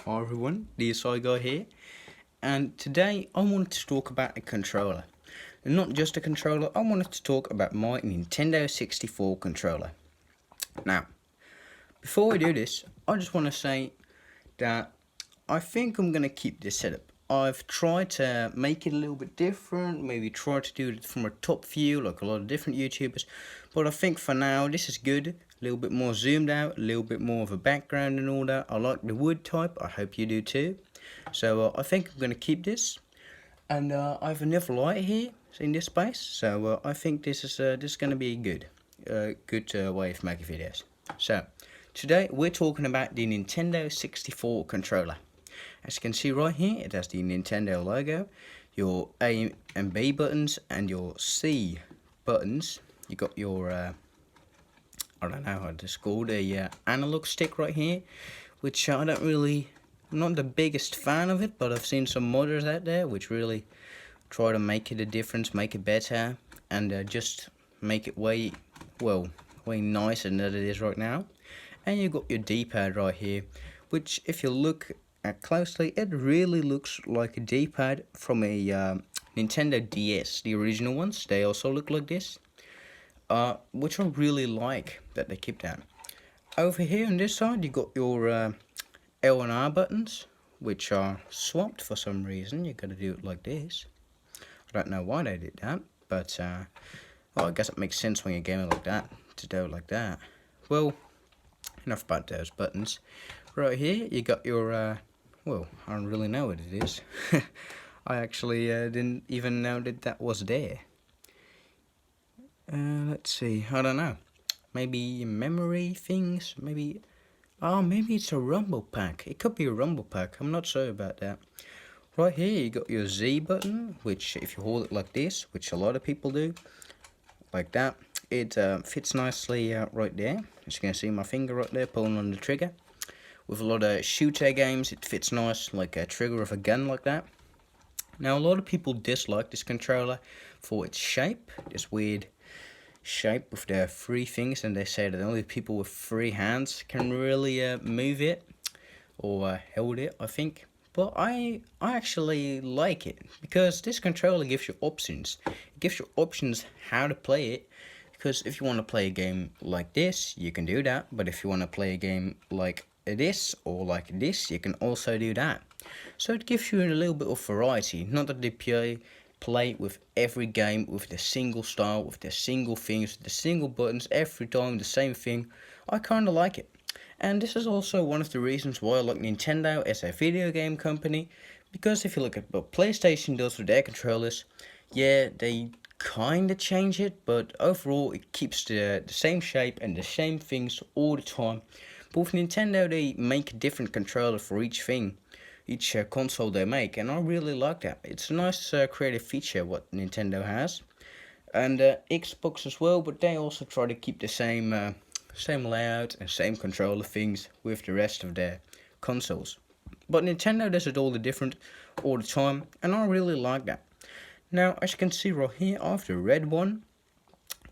Hi everyone, the Guy here, and today I wanted to talk about a controller. And not just a controller, I wanted to talk about my Nintendo 64 controller. Now, before we do this, I just want to say that I think I'm going to keep this setup. I've tried to make it a little bit different, maybe try to do it from a top view like a lot of different YouTubers, but I think for now this is good. A little bit more zoomed out, a little bit more of a background and all that. I like the wood type, I hope you do too. So I think I'm going to keep this. And I have another light here in this space, so I think this is going to be good way of making videos. So today we're talking about the Nintendo 64 controller. As you can see right here, it has the Nintendo logo, your A and B buttons, and your C buttons. You got your I don't know how to call the analog stick right here, which I'm not the biggest fan of it, but I've seen some modders out there which really try to make it a difference, make it better, and just make it way nicer than it is right now. And you got your D-pad right here, which if you look at closely, it really looks like a D-pad from a Nintendo DS, the original ones. They also look like this, which I really like that they keep that. Over here on this side, you got your L and R buttons, which are swapped for some reason. You gotta do it like this. I don't know why they did that, but well, I guess it makes sense when you're gaming like that to do it like that. Well, enough about those buttons. Right here, you got your well, I don't really know what it is. I actually didn't even know that was there. Let's see, I don't know. Maybe memory things, maybe. Oh, maybe it's a rumble pack. It could be a rumble pack. I'm not sure about that. Right here, you got your Z button, which if you hold it like this, which a lot of people do, like that, it fits nicely right there. As you can see, my finger right there pulling on the trigger. With a lot of shooter games, it fits nice like a trigger of a gun like that. Now, a lot of people dislike this controller for its shape, this weird shape with the three things, and they say that only people with free hands can really move it or hold it, I think. But I actually like it because this controller gives you options. It gives you options how to play it, because if you want to play a game like this, you can do that. But if you want to play a game like this or like this, you can also do that. So it gives you a little bit of variety. Not that they play with every game with the single style, with the single things, the single buttons, every time the same thing. I kinda like it. And this is also one of the reasons why I like Nintendo as a video game company, because if you look at what PlayStation does with their controllers, yeah, they kinda change it, but overall it keeps the same shape and the same things all the time. But with Nintendo, they make a different controller for each thing, each console they make, and I really like that. It's a nice creative feature what Nintendo has, and Xbox as well. But they also try to keep the same layout and same controller things with the rest of their consoles. But Nintendo does it all the different all the time, and I really like that. Now, as you can see right here, I have the red one,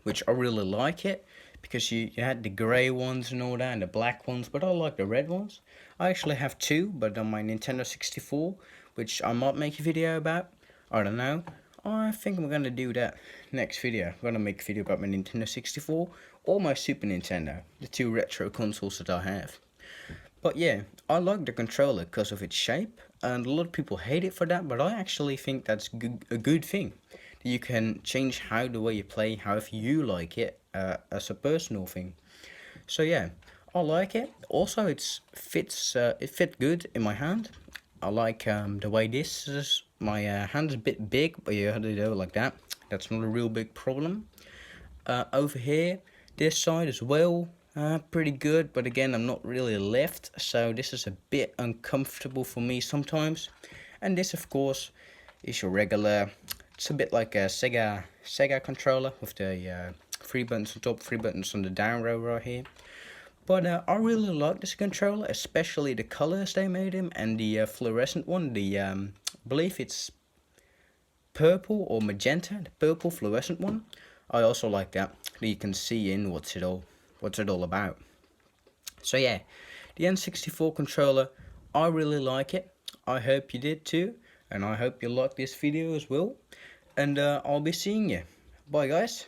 which I really like it, because you had the grey ones and all that, and the black ones, but I like the red ones. I actually have two, but on my Nintendo 64, which I might make a video about. I don't know. I think I'm gonna do that next video. I'm gonna make a video about my Nintendo 64 or my Super Nintendo, the two retro consoles that I have. But yeah, I like the controller because of its shape, and a lot of people hate it for that, but I actually think that's a good thing. You can change how the way you play, however you like it, as a personal thing. So yeah, I like it. Also, it fit good in my hand. I like the way this is. My hand's a bit big, but you have to do it like that. That's not a real big problem. Over here, this side as well, pretty good, but again, I'm not really left, so this is a bit uncomfortable for me sometimes. And this, of course, is your regular. It's a bit like a Sega controller with the 3 buttons on top, 3 buttons on the down row right here. But I really like this controller, especially the colors they made him, and the fluorescent one. I believe it's purple or magenta, the purple fluorescent one. I also like that. You can see in what's it all about. So yeah, the N64 controller I really like it. I hope you did too, and I hope you like this video as well. And I'll be seeing you. Bye guys.